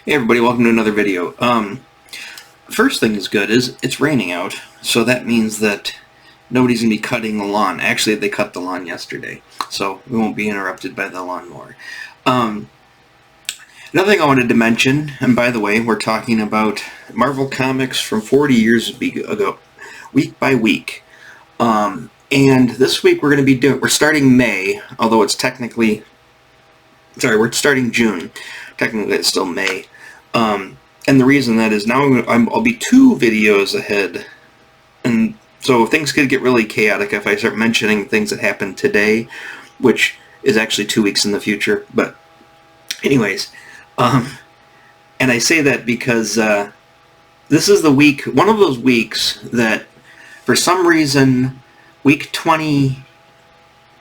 Hey everybody, welcome to another video. First thing is good is it's raining out, so that means that nobody's going to be cutting the lawn. Actually, they cut the lawn yesterday, so we won't be interrupted by the lawnmower. Another thing I wanted to mention, and by the way, we're talking about Marvel Comics from 40 years ago, week by week. And this week we're going to be we're starting May, although it's technically, we're starting June. Technically it's still May. And the reason that is now I'll be 2 videos ahead, and so things could get really chaotic if I start mentioning things that happened today, which is actually 2 weeks in the future. But anyways, and I say that because this is the week, one of those weeks that for some reason week 20,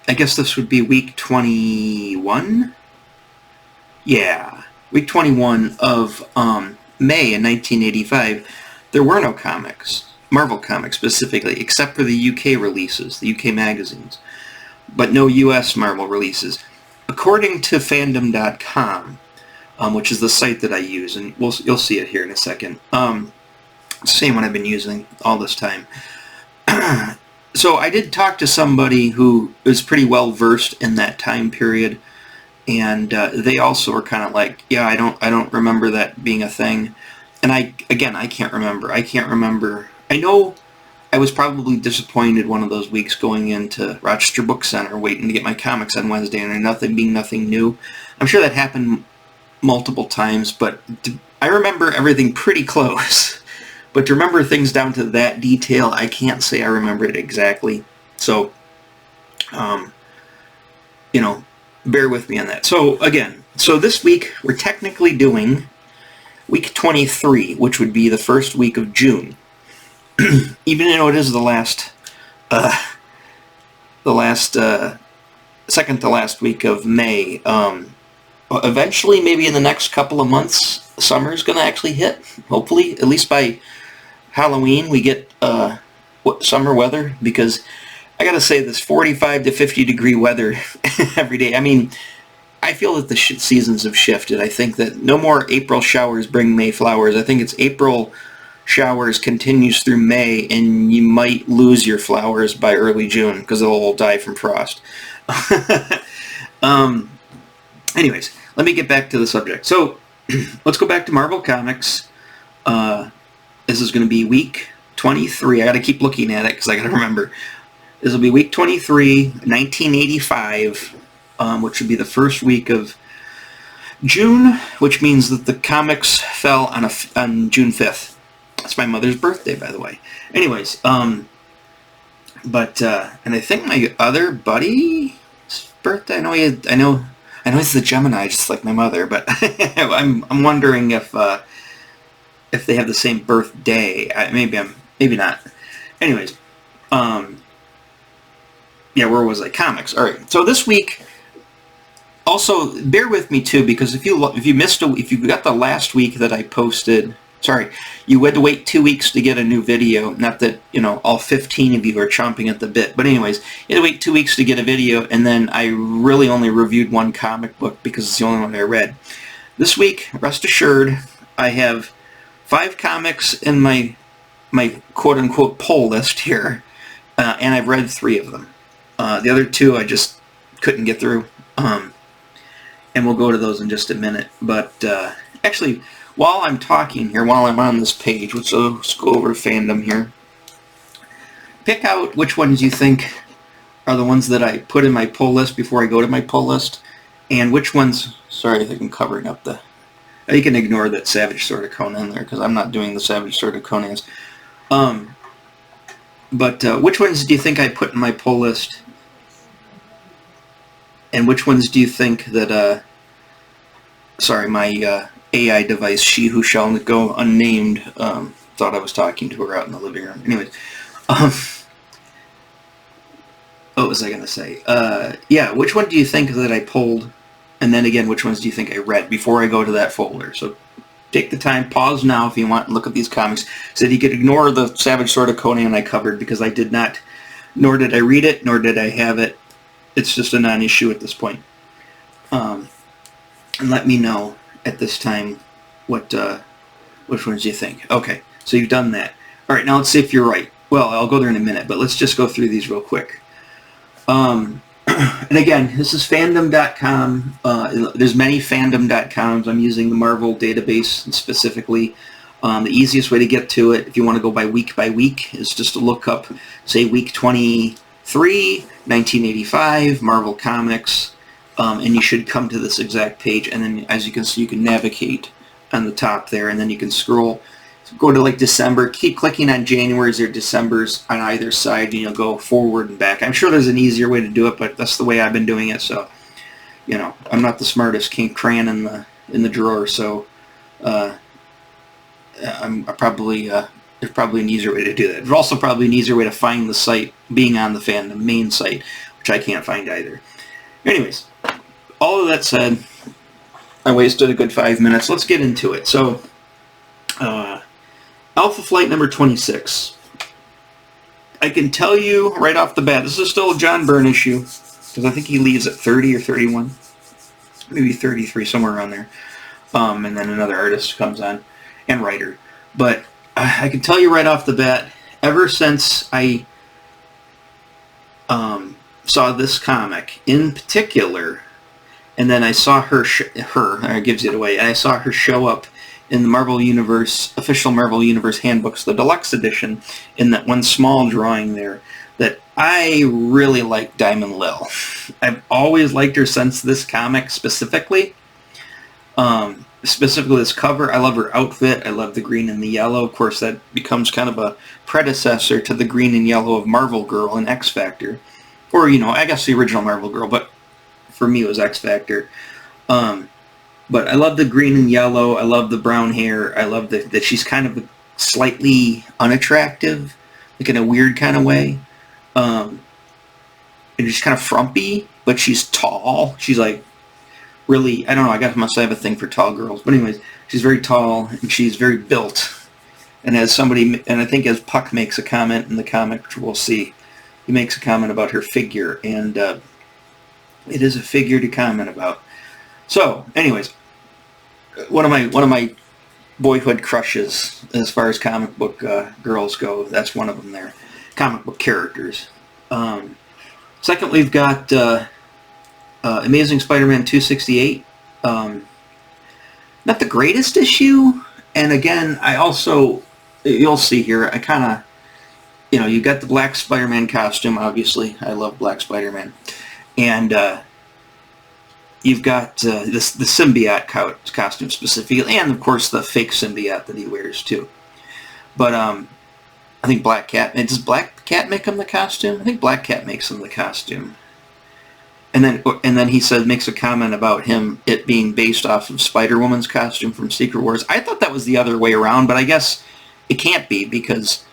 I guess this would be week 21? Yeah, week 21 of May in 1985, there were no comics, Marvel Comics specifically, except for the UK releases, the UK magazines, but no US Marvel releases. According to fandom.com, which is the site that I use, and you'll see it here in a second, same one I've been using all this time. So I did talk to somebody who is pretty well versed in that time period, and they also were kind of like, yeah, I don't remember that being a thing. And I can't remember. I know I was probably disappointed one of those weeks going into Rochester Book Center waiting to get my comics on Wednesday, and nothing new. I'm sure that happened multiple times, but I remember everything pretty close. But to remember things down to that detail, I can't say I remember it exactly. So, bear with me on that. So again, this week we're technically doing week 23, which would be the first week of June. Even though it is the second to last week of May. Eventually, maybe in the next couple of months, summer's going to actually hit. Hopefully, at least by Halloween, we get summer weather, because I gotta say, this 45 to 50 degree weather every day. I mean, I feel that the seasons have shifted. I think that no more April showers bring May flowers. I think it's April showers continues through May, and you might lose your flowers by early June because they'll all die from frost. Anyways, let me get back to the subject. So let's go back to Marvel Comics. This is going to be week 23. I got to keep looking at it because I got to remember. This will be week 23, 1985, which would be the first week of June, which means that the comics fell on June 5th. That's my mother's birthday, by the way. Anyways, and I think my other buddy's birthday. I know he's the Gemini, just like my mother, but I'm wondering if they have the same birthday. Maybe not. Anyways, yeah, where was I? Comics. All right. So this week, also bear with me too, because if you got the last week that I posted, you had to wait 2 weeks to get a new video. Not that all 15 of you are chomping at the bit, but anyways, you had to wait 2 weeks to get a video, and then I really only reviewed one comic book because it's the only one I read. This week, rest assured, I have 5 comics in my quote-unquote poll list here, and I've read 3 of them. The other 2 I just couldn't get through, and we'll go to those in just a minute. But actually, while I'm talking here, while I'm on this page, let's go over to fandom here. Pick out which ones you think are the ones that I put in my poll list before I go to my poll list, and which ones, sorry, I think I'm covering up the... You can ignore that Savage Sword of Conan there, because I'm not doing the Savage Sword of Conan's. But which ones do you think I put in my poll list? And which ones do you think that, my AI device, she who shall go unnamed, thought I was talking to her out in the living room. Anyways, what was I going to say? Yeah, which one do you think that I pulled? And then again, which ones do you think I read before I go to that folder? So take the time, pause now if you want, and look at these comics. So you could ignore the Savage Sword of Conan I covered, because I did not, nor did I read it, nor did I have it. It's just a non-issue at this point. And let me know at this time which ones do you think? Okay, so you've done that. All right, now let's see if you're right. Well, I'll go there in a minute, but let's just go through these real quick. And again, this is fandom.com. There's many fandom.coms. I'm using the Marvel database specifically. The easiest way to get to it, if you want to go by week, is just to look up, say, week 23, 1985, Marvel Comics, and you should come to this exact page. And then, as you can see, you can navigate on the top there, and then you can scroll. Go to like December, keep clicking on January's or December's on either side, and you'll go forward and back. I'm sure there's an easier way to do it, but that's the way I've been doing it. So, you know, I'm not the smartest crayon in the drawer, so there's probably an easier way to do that. There's also probably an easier way to find the site being on the fandom main site, which I can't find either. Anyways, all of that said, I wasted a good 5 minutes. Let's get into it. So, Alpha Flight number 26. I can tell you right off the bat, this is still a John Byrne issue, because I think he leaves at 30 or 31, maybe 33, somewhere around there. And then another artist comes on, and writer. But I can tell you right off the bat, ever since I saw this comic in particular, and then I saw her gives it away, and I saw her show up in the Marvel Universe, official Marvel Universe handbooks, the deluxe edition, in that one small drawing there, that I really like Diamond Lil. I've always liked her since this comic specifically. Specifically this cover. I love her outfit. I love the green and the yellow. Of course, that becomes kind of a predecessor to the green and yellow of Marvel Girl and X Factor. Or, you know, I guess the original Marvel Girl, but for me it was X Factor. But I love the green and yellow. I love the brown hair. I love that she's kind of slightly unattractive, like in a weird kind of way. And she's kind of frumpy, but she's tall. She's like really, I don't know, I must have a thing for tall girls. But anyways, she's very tall and she's very built. And as somebody, and I think as Puck makes a comment in the comic, which we'll see, he makes a comment about her figure, and it is a figure to comment about. So, anyways, one of my boyhood crushes as far as comic book girls go. That's one of them there. Comic book characters. Second, we've got Amazing Spider-Man 268. Not the greatest issue. And again, I also, you'll see here, I kind of, you know, you got the black Spider-Man costume, obviously. I love black Spider-Man. And you've got the symbiote costume specifically, and of course the fake symbiote that he wears too. But I think Black Cat, does Black Cat make him the costume? I think Black Cat makes him the costume. And then he makes a comment about it being based off of Spider-Woman's costume from Secret Wars. I thought that was the other way around, but I guess it can't be, because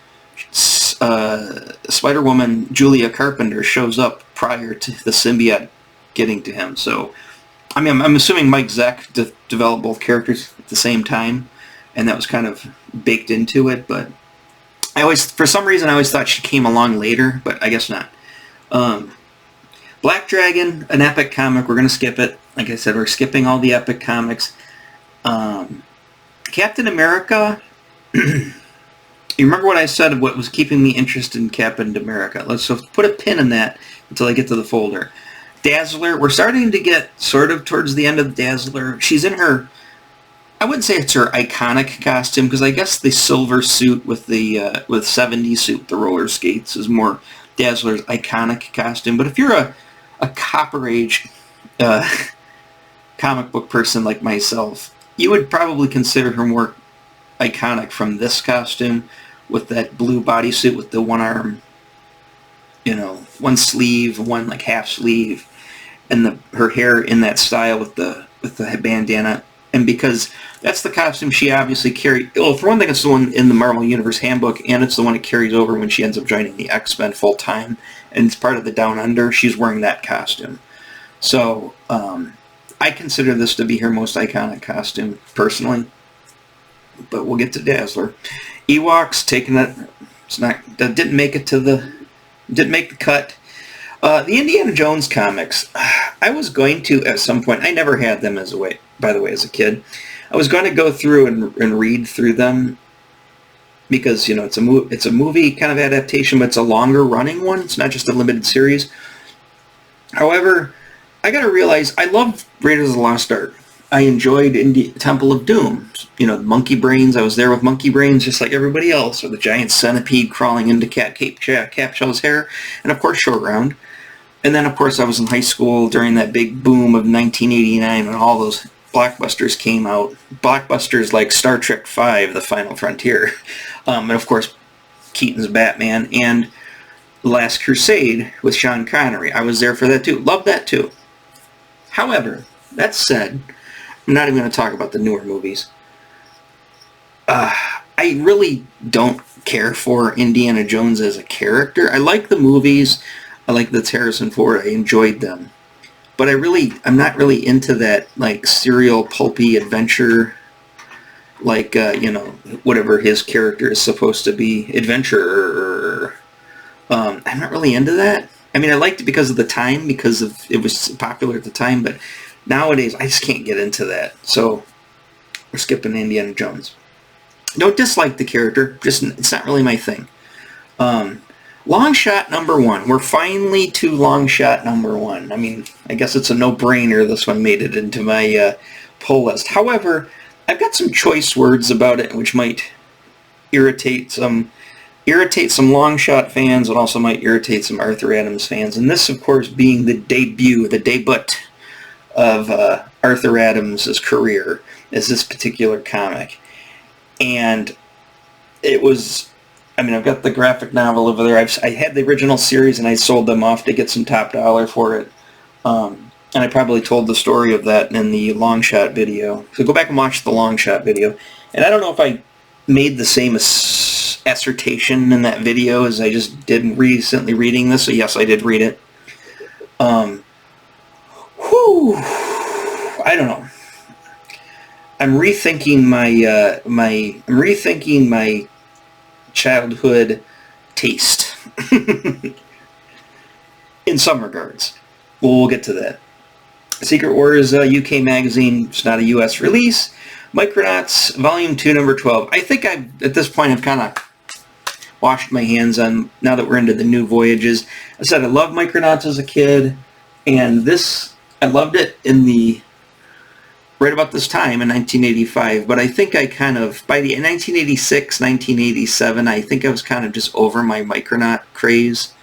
Spider-Woman Julia Carpenter shows up prior to the symbiote getting to him. So, I mean, I'm assuming Mike Zeck developed both characters at the same time, and that was kind of baked into it. But for some reason, I always thought she came along later, but I guess not. Black Dragon, an epic comic. We're going to skip it. Like I said, we're skipping all the epic comics. Captain America. You remember what I said of what was keeping me interested in Captain America? Let's put a pin in that until I get to the folder. Dazzler. We're starting to get sort of towards the end of Dazzler. She's in her, I wouldn't say it's her iconic costume, because I guess the silver suit with the 70s suit, the roller skates, is more Dazzler's iconic costume. But if you're a Copper Age comic book person like myself, you would probably consider her more iconic from this costume, with that blue bodysuit with the one arm, you know, one sleeve, one like half sleeve, and her hair in that style with the bandana. And because that's the costume she obviously carried. Well, for one thing, it's the one in the Marvel Universe handbook, and it's the one it carries over when she ends up joining the X-Men full time, and it's part of the Down Under. She's wearing that costume. So I consider this to be her most iconic costume personally. But we'll get to Dazzler. Ewoks taking that. That didn't make the cut. The Indiana Jones comics. I was going to at some point. I never had them by the way, as a kid. I was going to go through and read through them because, you know, it's a movie kind of adaptation, but it's a longer running one. It's not just a limited series. However, I got to realize I loved Raiders of the Lost Ark. I enjoyed Temple of Doom. You know, Monkey Brains. I was there with Monkey Brains just like everybody else, or the giant centipede crawling into Capshell's hair, and of course Showground. And then, of course, I was in high school during that big boom of 1989 when all those blockbusters came out. Blockbusters like Star Trek V, The Final Frontier. And, of course, Keaton's Batman and The Last Crusade with Sean Connery. I was there for that, too. Loved that, too. However, that said, I'm not even going to talk about the newer movies. I really don't care for Indiana Jones as a character. I like the movies. I like the Harrison Ford. I enjoyed them. But I'm not really into that, like, serial, pulpy adventure, like, you know, whatever his character is supposed to be, adventurer. I'm not really into that. I mean, I liked it because of the time, because it was popular at the time, but nowadays I just can't get into that. So we're skipping Indiana Jones. Don't dislike the character, just it's not really my thing. Long shot number one. We're finally to long shot number one. I mean, I guess it's a no-brainer this one made it into my poll list. However, I've got some choice words about it which might irritate some long shot fans and also might irritate some Arthur Adams fans. And this, of course, being the debut of Arthur Adams' career as this particular comic. And it was, I mean, I've got the graphic novel over there. I had the original series and I sold them off to get some top dollar for it. And I probably told the story of that in the long shot video. So go back and watch the long shot video. And I don't know if I made the same assertion in that video as I just did recently reading this. So yes, I did read it. I don't know. I'm rethinking my childhood taste in some regards. We'll get to that. Secret Wars UK magazine. It's not a US release. Micronauts Volume 2, Number 12. I think at this point I've kind of washed my hands on, now that we're into the new voyages. I said I loved Micronauts as a kid, and this, I loved it right about this time in 1985, but I think I kind of, by the 1986, 1987, I think I was kind of just over my Micronaut craze.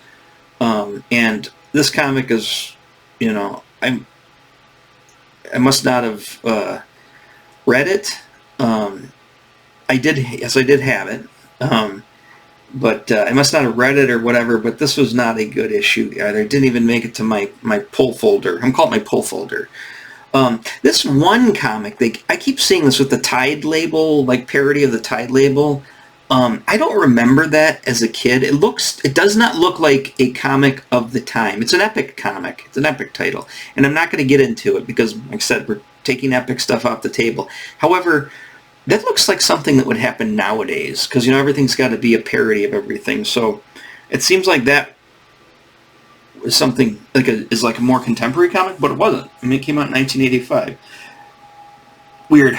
And this comic is, you know, I must not have read it. I did have it. But I must not have read it or whatever, but this was not a good issue either. It didn't even make it to my pull folder. I'm calling it my pull folder. This one comic, I keep seeing this with the Tide label, like parody of the Tide label. I don't remember that as a kid. It does not look like a comic of the time. It's an epic comic. It's an epic title. And I'm not going to get into it because, like I said, we're taking epic stuff off the table. However, that looks like something that would happen nowadays because, you know, everything's got to be a parody of everything. So it seems like that was something is like a more contemporary comic, but it wasn't. I mean, it came out in 1985. Weird.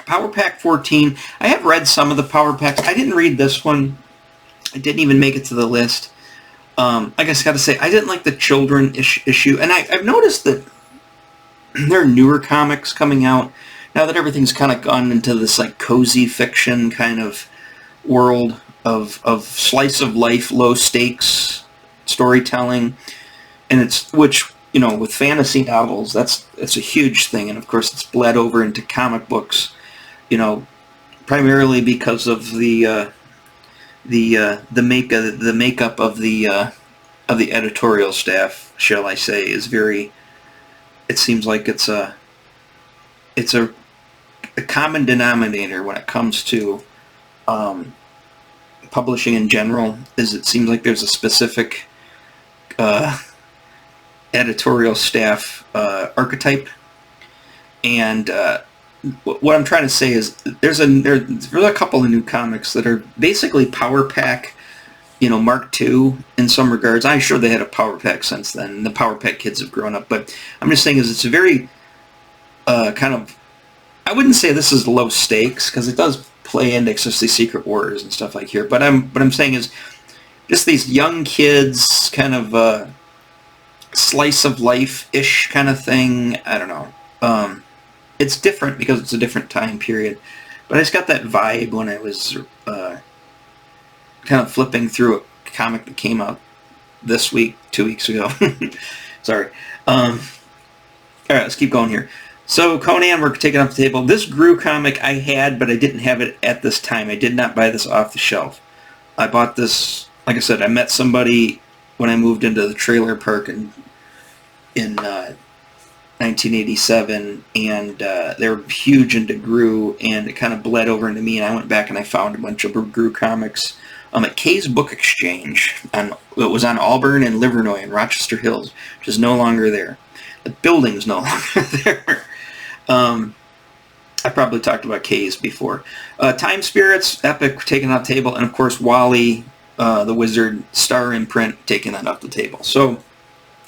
Power Pack 14. I have read some of the Power Packs. I didn't read this one. I didn't even make it to the list. I guess I got to say, I didn't like the children issue. And I've noticed that there are newer comics coming out now that everything's kind of gone into this like cozy fiction kind of world of slice of life, low stakes storytelling. And which, you know, with fantasy novels, it's a huge thing. And of course it's bled over into comic books, you know, primarily because of the makeup of the editorial staff, shall I say, is very. It seems like it's a common denominator when it comes to publishing in general. It seems like there's a specific editorial staff archetype, and what I'm trying to say is there's a couple of new comics that are basically Power Pack, you know, Mark II in some regards. I'm sure they had a Power Pack since then, and the Power Pack kids have grown up, but I'm just saying is it's a very kind of I wouldn't say this is low stakes because it does play into especially Secret Wars and stuff like here. But what I'm saying is just these young kids kind of slice of life-ish kind of thing. I don't know. It's different because it's a different time period. But I just got that vibe when I was kind of flipping through a comic that came out this week, 2 weeks ago. Sorry. All right, let's keep going here. So Conan, we're taking off the table. This Gru comic I had, but I didn't have it at this time. I did not buy this off the shelf. I bought this, like I said, I met somebody when I moved into the trailer park in 1987, and they were huge into Gru, and it kind of bled over into me, and I went back and I found a bunch of Gru comics at Kay's Book Exchange. It was on Auburn and Livernois in Rochester Hills, which is no longer there. The building's no longer there. I probably talked about K's before. Time Spirits, Epic, taken off the table, and of course Wally, the Wizard, Star imprint, taking that off the table. So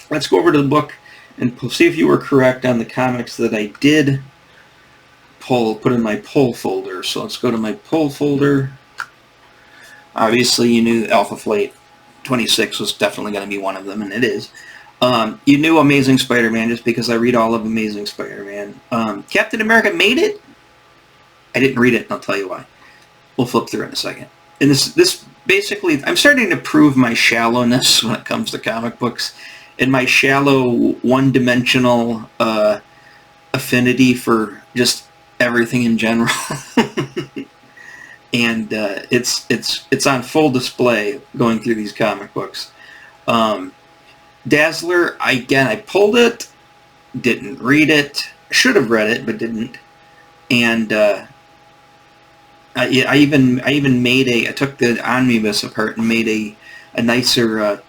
let's go over to the book and see if you were correct on the comics that I did put in my pull folder. So let's go to my pull folder. Obviously you knew Alpha Flight 26 was definitely going to be one of them, and it is. You knew Amazing Spider-Man just because I read all of Amazing Spider-Man. Captain America made it. I didn't read it, and I'll tell you why. We'll flip through it in a second. And this basically, I'm starting to prove my shallowness when it comes to comic books, and my shallow, one-dimensional affinity for just everything in general. And it's on full display going through these comic books. Dazzler, I pulled it, didn't read it, should have read it, but didn't. And I even made I took the omnibus apart and made a nicer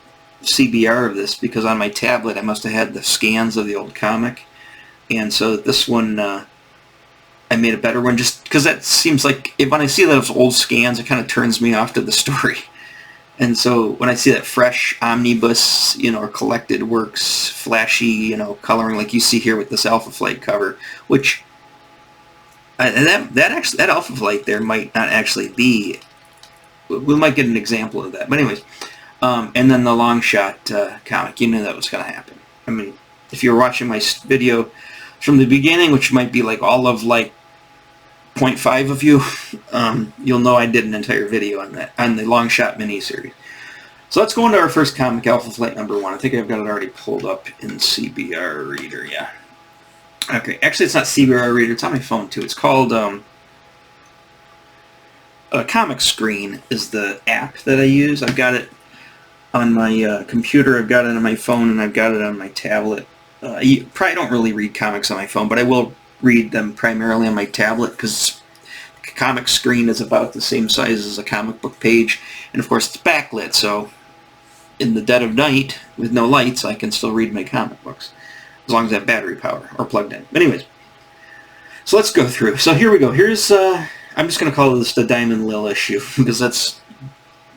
CBR of this, because on my tablet I must have had the scans of the old comic, and so this one I made a better one just because that seems like, when I see those old scans, it kind of turns me off to the story. And so when I see that fresh omnibus, or collected works, flashy, coloring like you see here with this Alpha Flight cover, which that Alpha Flight there might not actually be. We might get an example of that. But anyways, and then the long shot comic, you knew that was going to happen. I mean, if you're watching my video from the beginning, which might be like all of 0.5 of you, you'll know I did an entire video on that, on the long shot miniseries. So let's go into our first comic, Alpha Flight number 1. I think I've got it already pulled up in CBR Reader, yeah. Okay, actually it's not CBR Reader, it's on my phone too. It's called Comic Screen is the app that I use. I've got it on my computer, I've got it on my phone, and I've got it on my tablet. You probably don't really read comics on my phone, but I will read them primarily on my tablet because Comic Screen is about the same size as a comic book page, and of course it's backlit, so in the dead of night with no lights I can still read my comic books as long as I have battery power or plugged in. But anyways, so let's go through. So here we go. Here's I'm just going to call this the Diamond Lil issue because that's,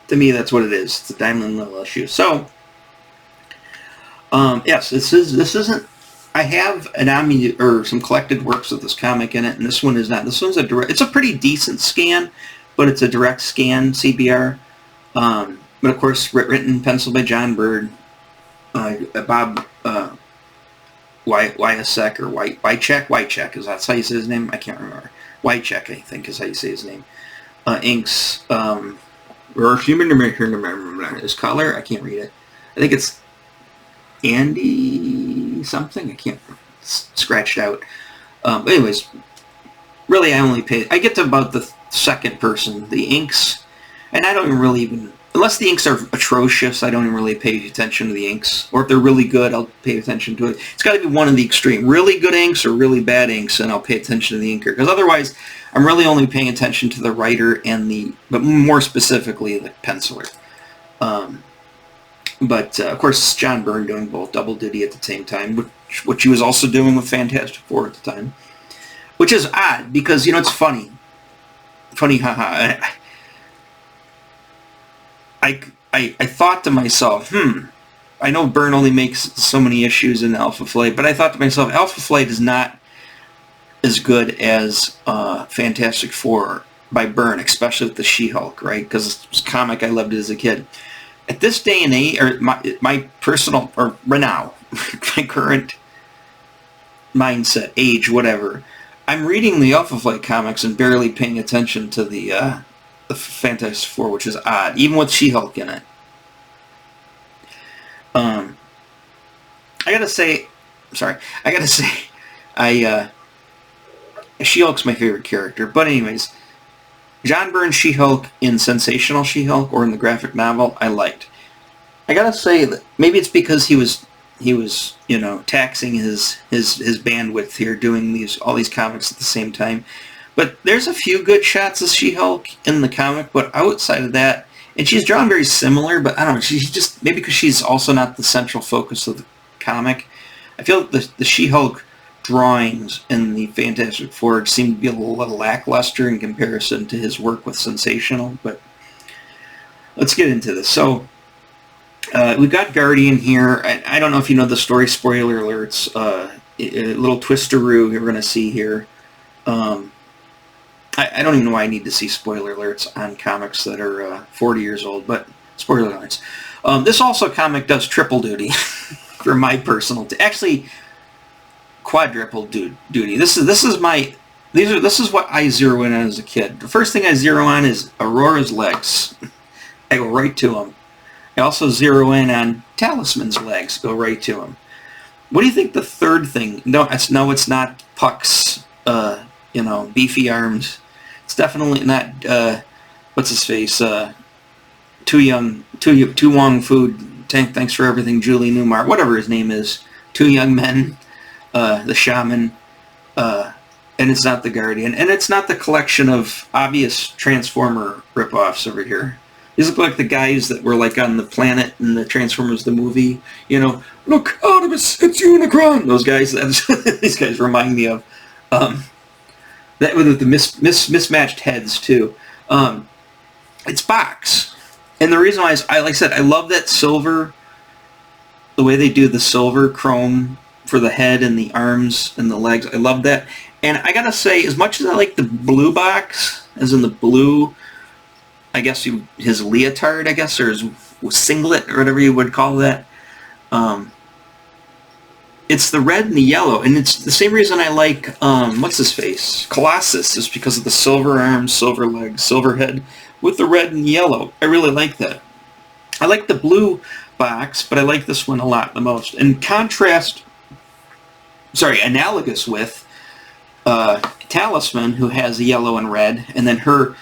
to me, that's what it is. It's the Diamond Lil issue. So yes, this isn't. I have an some collected works of this comic in it, and this one is not. This one's a direct. It's a pretty decent scan, but it's a direct scan CBR. But of course, written, penciled by John Bird, Bob Wyacek or Wycheck is that how you say his name? I can't remember. Wycheck, I think, is how you say his name. Inks. His color, I can't read it. I think it's Andy something. I can't. It's scratched out. Anyways, really, I get to about the second person. The inks, and I don't even unless the inks are atrocious, I don't even really pay attention to the inks. Or if they're really good, I'll pay attention to it. It's got to be one of the extreme. Really good inks or really bad inks, and I'll pay attention to the inker. Because otherwise, I'm really only paying attention to the writer and but more specifically, the penciler. But of course, John Byrne doing both, double duty at the same time, which he was also doing with Fantastic Four at the time. Which is odd, because, it's funny. Funny, haha. I thought to myself, I know Byrne only makes so many issues in Alpha Flight, but I thought to myself, Alpha Flight is not as good as Fantastic Four by Byrne, especially with the She-Hulk, right? Because it's a comic I loved as a kid. At this day and age, or my personal, or right now, my current mindset, age, whatever, I'm reading the Alpha Flight comics and barely paying attention to the Fantastic Four, which is odd, even with She-Hulk in it. I gotta say, She-Hulk's my favorite character. But anyways, John Byrne's She-Hulk in Sensational She-Hulk or in the graphic novel, I liked. I gotta say that maybe it's because he was taxing his bandwidth here, doing all these comics at the same time. But there's a few good shots of She-Hulk in the comic, but outside of that, and she's drawn very similar, but I don't know, she's just, maybe because she's also not the central focus of the comic, I feel like the She-Hulk drawings in the Fantastic Four seem to be a little lackluster in comparison to his work with Sensational, but let's get into this. So, we've got Guardian here. I don't know if you know the story, spoiler alerts, a little twisteroo you're going to see here. I don't even know why I need to see spoiler alerts on comics that are 40 years old, but spoiler alerts. This also comic does triple duty for my personal, actually quadruple duty. This is what I zero in on as a kid. The first thing I zero on is Aurora's legs. I go right to them. I also zero in on Talisman's legs. Go right to him. What do you think the third thing? No, it's not Puck's. Beefy arms. It's definitely not. What's his face? Too Wong Food. Thanks for everything, Julie Newmar. Whatever his name is. Two young men. The shaman. And it's not the Guardian, and it's not the collection of obvious Transformer ripoffs over here. These look like the guys that were like on the planet in the Transformers the movie. Look, Artemis, it's Unicron. Those guys. These guys remind me of. That with the mismatched heads too. It's box, and the reason why is like I said, I love that silver. The way they do the silver chrome for the head and the arms and the legs, I love that. And I gotta say, as much as I like the blue box, as in the blue, I guess his leotard, I guess, or his singlet, or whatever you would call that. It's the red and the yellow, and it's the same reason I like, what's his face? Colossus, is because of the silver arms, silver legs, silver head, with the red and yellow. I really like that. I like the blue box, but I like this one a lot the most. In contrast, analogous with Talisman, who has the yellow and red, and then her,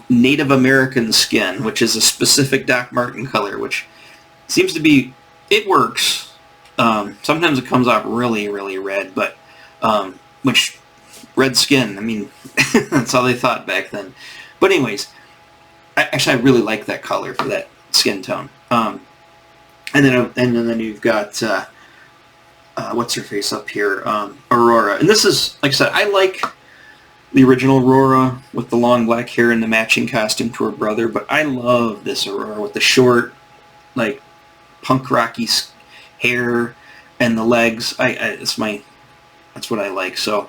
Native American skin, which is a specific Doc Martin color, which seems to be, it works. Sometimes it comes off really, really red, but, which, red skin, I mean, that's how they thought back then. But anyways, I really like that color for that skin tone. And then you've got, what's her face up here? Aurora. And this is, like I said, I like the original Aurora with the long black hair and the matching costume to her brother, but I love this Aurora with the short, like, punk rocky hair and the legs. That's what I like. So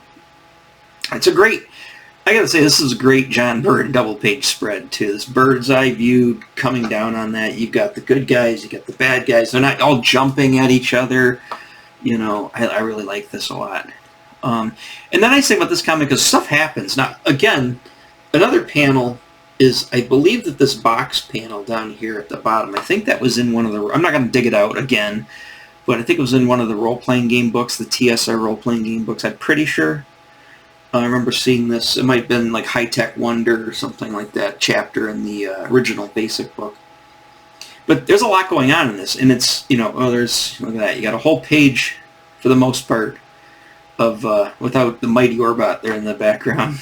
it's I gotta say, this is a great John Byrne double page spread too. This bird's eye view coming down on that. You've got the good guys, you got the bad guys. They're not all jumping at each other. I really like this a lot. And then I say about this comic is stuff happens. Now, again, another panel is, I believe that this box panel down here at the bottom, I think that was in one of the, I'm not going to dig it out again, but I think it was in one of the role-playing game books, the TSR role-playing game books. I'm pretty sure. I remember seeing this. It might have been like High Tech Wonder or something like that chapter in the original basic book. But there's a lot going on in this, and it's, look at that. You got a whole page, for the most part, of, without the mighty Orbot there in the background,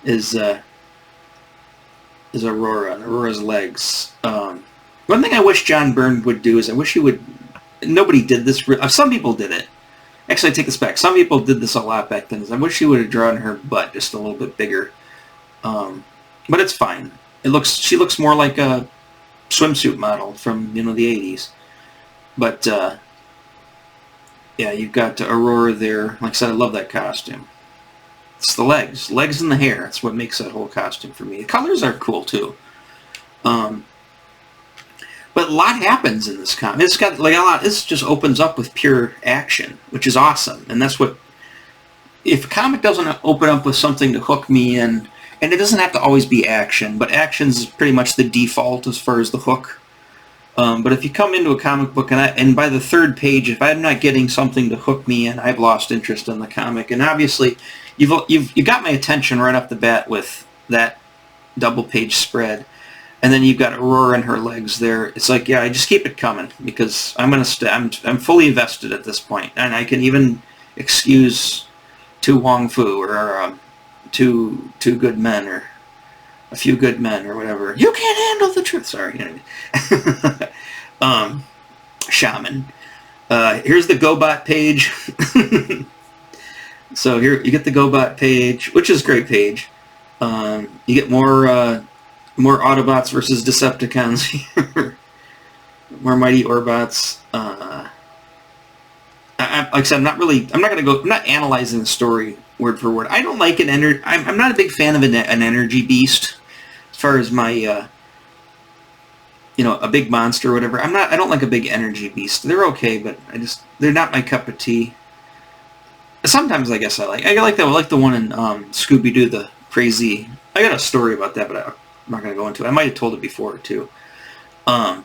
is Aurora, and Aurora's legs. One thing I wish John Byrne would do is I wish he would, nobody did this, some people did it. Actually, I take this back. Some people did this a lot back then. I wish he would have drawn her butt just a little bit bigger. But it's fine. She looks more like a swimsuit model from, the 80s. But, yeah, you've got Aurora there. Like I said, I love that costume. It's the legs and the hair. That's what makes that whole costume for me. The colors are cool too. But a lot happens in this comic. It's got like a lot. This just opens up with pure action, which is awesome. And that's what, if a comic doesn't open up with something to hook me in, and it doesn't have to always be action, but action is pretty much the default as far as the hook. But if you come into a comic book and by the third page, if I'm not getting something to hook me in, I've lost interest in the comic. And obviously, you've got my attention right off the bat with that double page spread. And then you've got Aurora and her legs there. It's like, yeah, I just keep it coming because I'm fully invested at this point, and I can even excuse two Wong Fu or two good men or a few good men or whatever. You can't handle the truth. Sorry. Shaman. Here's the GoBot page. So here you get the GoBot page, which is a great page. You get more Autobots versus Decepticons here. More Mighty Orbots. Like I said, I'm not analyzing the story word for word. I don't like I'm not a big fan of an energy beast as far as my, a big monster or whatever. I don't like a big energy beast. They're okay, but they're not my cup of tea. Sometimes I guess I like the one in Scooby-Doo, the crazy. I got a story about that, but I'm not going to go into it. I might have told it before too. But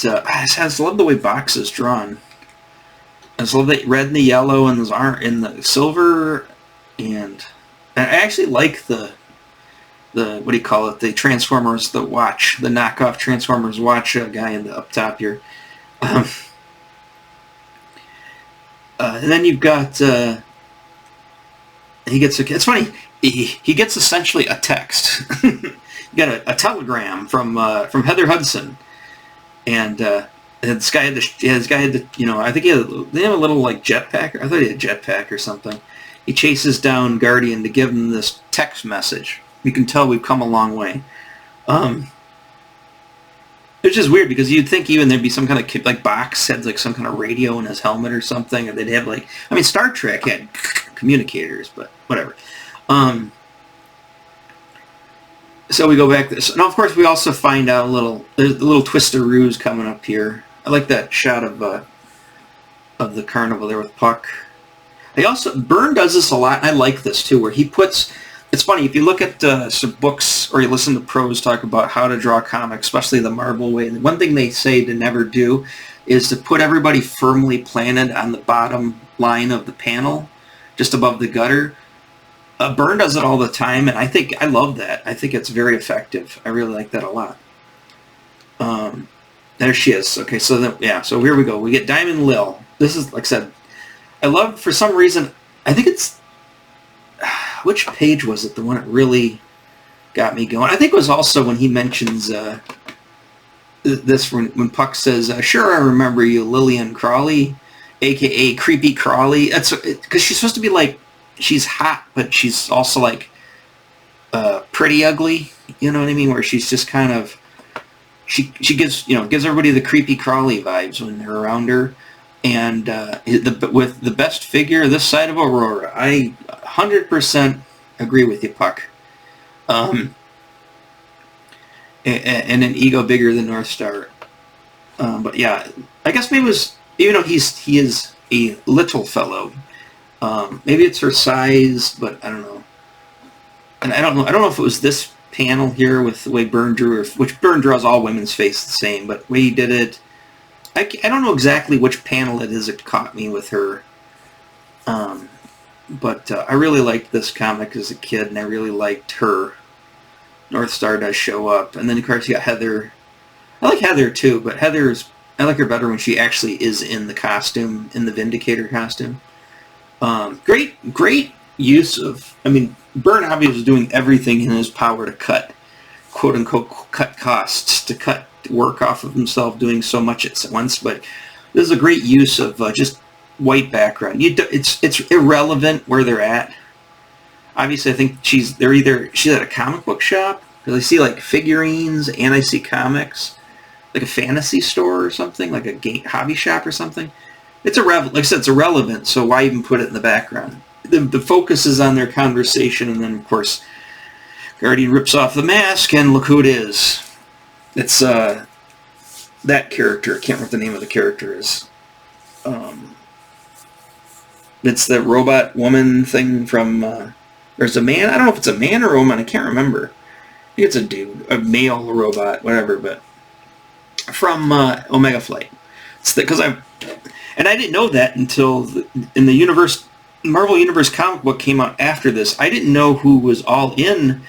I just love the way Box is drawn. I just love the red and the yellow and the silver, and I actually like the what do you call it? The Transformers, the watch, the knockoff Transformers watch guy in the up top here. And then you've got it's funny. He gets essentially a text. You got a telegram from Heather Hudson, and this guy had I think they have a little like jetpack. I thought he had a jetpack or something. He chases down Guardian to give him this text message. You can tell we've come a long way. It's just weird because you'd think even there'd be some kind of like Box had like some kind of radio in his helmet or something, or they'd have Star Trek had communicators, but whatever. So we go back to this. And of course we also find out there's a little twistaroos coming up here. I like that shot of the carnival there with Puck. Byrne does this a lot, and I like this too, where he puts, it's funny, if you look at some books or you listen to pros talk about how to draw comics, especially the Marvel way, and one thing they say to never do is to put everybody firmly planted on the bottom line of the panel, just above the gutter. Byrne does it all the time, and I love that. I think it's very effective. I really like that a lot. There she is. Okay, so here we go. We get Diamond Lil. This is, like I said, I love, for some reason, I think it's, which page was it? The one that really got me going. I think it was also when he mentions this, when Puck says, sure, I remember you, Lillian Crawley, a.k.a. Creepy Crawley. That's because she's supposed to be like, she's hot, but she's also like pretty ugly. You know what I mean? Where she's just kind of, she gives everybody the Creepy Crawley vibes when they're around her. And with the best figure this side of Aurora, I 100% agree with you, Puck. And an ego bigger than North Star. But yeah, I guess maybe it was, even though he is a little fellow. Maybe it's her size, but I don't know. And I don't know if it was this panel here with the way Byrne drew, which Byrne draws all women's face the same, but the way he did it, I don't know exactly which panel it is that caught me with her. But I really liked this comic as a kid, and I really liked her. North Star does show up, and then of course you got Heather. I like Heather too, but I like her better when she actually is in the costume, in the Vindicator costume. Great use of, Byrne obviously was doing everything in his power to cut, quote unquote, cut costs, to cut work off of himself doing so much at once, but this is a great use of just white background. It's irrelevant where they're at. Obviously, I think she's at a comic book shop, because I see like figurines and I see comics, like a fantasy store or something, like a hobby shop or something. Like I said, it's irrelevant, so why even put it in the background? the focus is on their conversation, and then of course Guardian rips off the mask, and look who it is. It's that character. I can't remember what the name of the character is. It's the robot woman thing from. There's a man. I don't know if it's a man or a woman. I can't remember. I think it's a dude, a male robot, whatever. But from Omega Flight. It's because I didn't know that until in the Marvel Universe comic book came out after this. I didn't know who was all in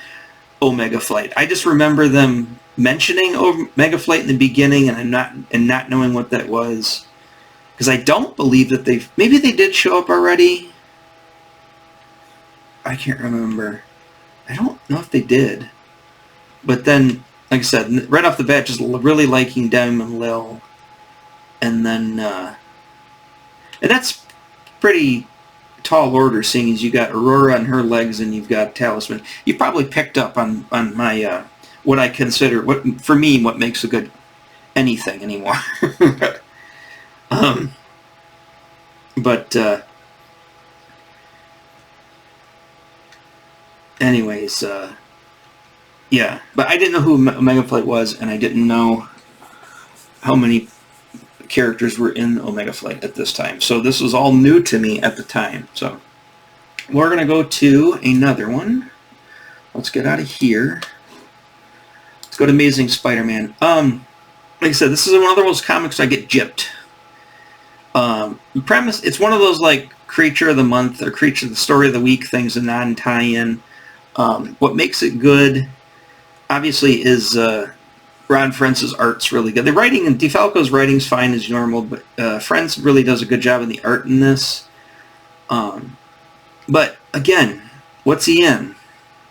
Omega Flight. I just remember them mentioning Omega Flight in the beginning, and not knowing what that was. Because I don't believe that maybe they did show up already. I can't remember. I don't know if they did. But then, like I said, right off the bat, just really liking Dem and Lil. And then, and that's pretty tall order, seeing as you got Aurora on her legs and you've got Talisman. You probably picked up on my, what I consider, what makes a good anything anymore. Anyways, yeah. But I didn't know who Omega Flight was, and I didn't know how many characters were in Omega Flight at this time. So this was all new to me at the time. So we're going to go to another one. Let's get out of here. Let's go to Amazing Spider-Man. Like I said, this is one of those comics I get gypped. The premise, it's one of those like Creature of the Month or Creature of the Story of the Week things, a non-tie-in. What makes it good, obviously, is Ron Frantz's art's really good. The writing, and DeFalco's writing's fine as normal, but Frentz really does a good job in the art in this. But, again, what's he in?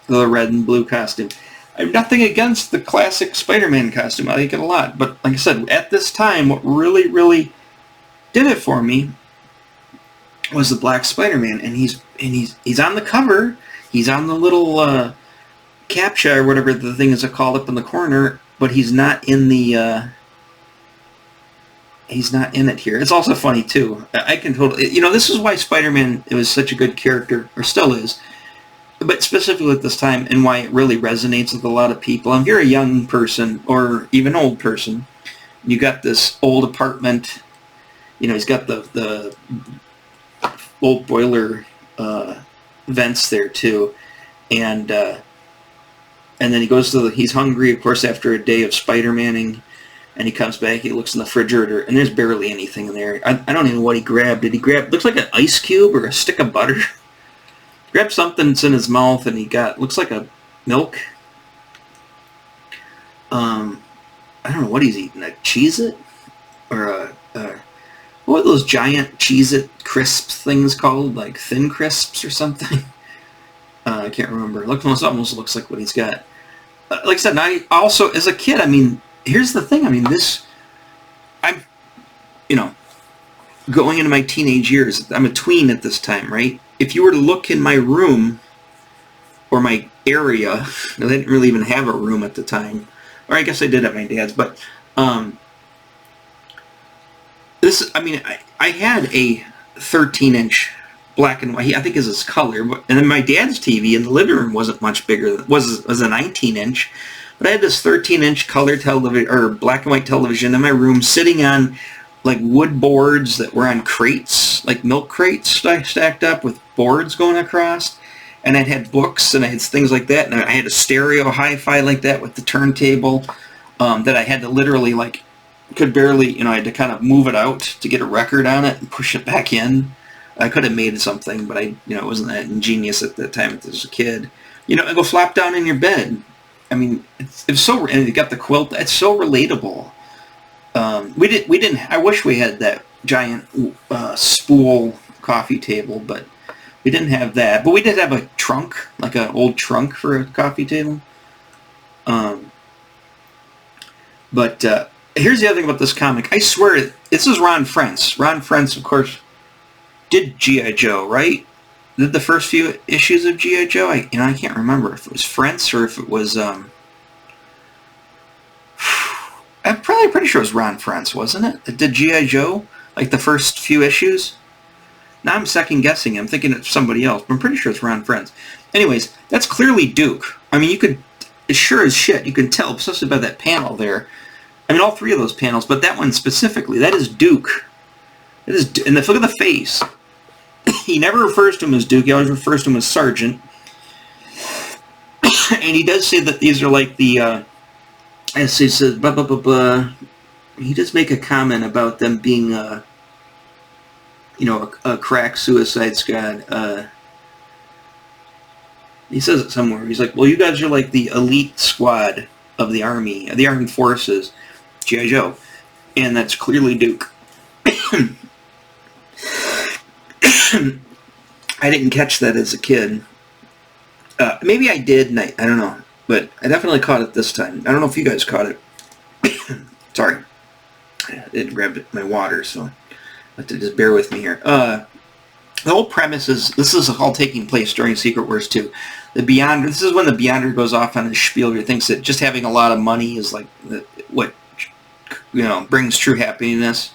The red and blue costume. I have nothing against the classic Spider-Man costume. I like it a lot. But, like I said, at this time, what really, really did it for me was the Black Spider-Man. And he's on the cover. He's on the little captcha or whatever the thing is called up in the corner, but he's not in the. He's not in it here. It's also funny too. I can totally, this is why Spider-Man was such a good character, or still is, but specifically at this time, and why it really resonates with a lot of people. If you're a young person or even old person, you got this old apartment. He's got the old boiler. Vents there too, and then he goes to he's hungry, of course, after a day of Spider-Manning, and he comes back, he looks in the refrigerator, and there's barely anything in there. I don't even know what he grabbed. Did he grab, looks like an ice cube or a stick of butter? Grabbed something that's in his mouth, and he got, looks like a milk. I don't know what he's eating, a Cheez-It? Or what are those giant Cheez-It crisp things called? Like Thin Crisps or something? I can't remember. It almost looks like what he's got. Like I said, I also, as a kid, here's the thing. I'm, going into my teenage years. I'm a tween at this time, right? If you were to look in my room or my area, I didn't really even have a room at the time. Or I guess I did at my dad's, but I had a 13-inch black and white. I think is his color, and then my dad's TV in the living room wasn't much bigger. It was a 19-inch, but I had this 13-inch color television or black and white television in my room, sitting on like wood boards that were on crates, like milk crates stacked up with boards going across. And I had books and I had things like that, and I had a stereo hi-fi like that with the turntable that I had to literally could barely, I had to kind of move it out to get a record on it and push it back in. I could have made something, but I wasn't that ingenious at that time as a kid. I go flop down in your bed. It's so, and you got the quilt. It's so relatable. We didn't. I wish we had that giant spool coffee table, but we didn't have that. But we did have a trunk, like an old trunk for a coffee table. But here's the other thing about this comic. I swear, this is Ron Frentz. Ron Frentz, of course, did G.I. Joe, right? Did the first few issues of G.I. Joe? I can't remember if it was Frentz or if it was... I'm probably pretty sure it was Ron Frentz, wasn't it? It did G.I. Joe, like the first few issues? Now I'm second guessing it. I'm thinking it's somebody else, but I'm pretty sure it's Ron Friends. Anyways, that's clearly Duke. I mean, you could, it's sure as shit, you can tell, especially by that panel there. I mean, all three of those panels, but that one specifically, that is Duke. It is, and look at the face. He never refers to him as Duke. He always refers to him as Sergeant. And he does say that these are like the, as he says, blah, blah, blah, blah. He does make a comment about them being, you know, a crack suicide squad. He says it somewhere. He's like, well, you guys are like the elite squad of the Army, the Armed Forces, G.I. Joe. And that's clearly Duke. I didn't catch that as a kid. Maybe I did, and I don't know. But I definitely caught it this time. I don't know if you guys caught it. Sorry. I didn't grab my water, so I have to just bear with me here. The whole premise is, this is all taking place during Secret Wars 2. The Beyonder, this is when the Beyonder goes off on his spiel where he thinks that just having a lot of money is like what, you know, brings true happiness,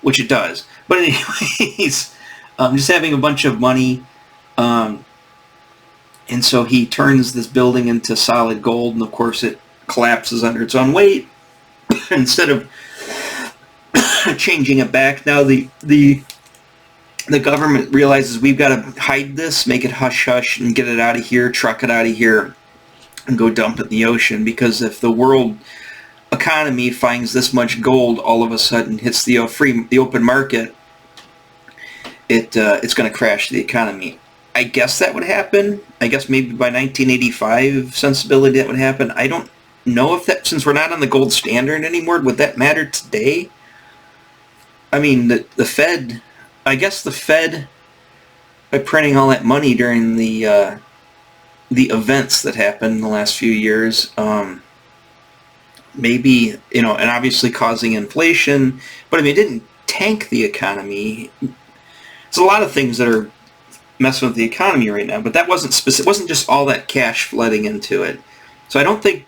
which it does. But anyways, just having a bunch of money, and so he turns this building into solid gold, and of course it collapses under its own weight. Instead of changing it back, now the government realizes we've got to hide this, make it hush-hush, and get it out of here, truck it out of here, and go dump it in the ocean. Because if the world economy finds this much gold all of a sudden, hits the open market, it's going to crash the economy. I guess that would happen. I guess maybe by 1985 sensibility that would happen. I don't know if that, since we're not on the gold standard anymore, would that matter today? I mean, the Fed... I guess the Fed, by printing all that money during the events that happened in the last few years, maybe, you know, and obviously causing inflation, but I mean, it didn't tank the economy. It's a lot of things that are messing with the economy right now, but that wasn't specific. It wasn't just all that cash flooding into it. So I don't think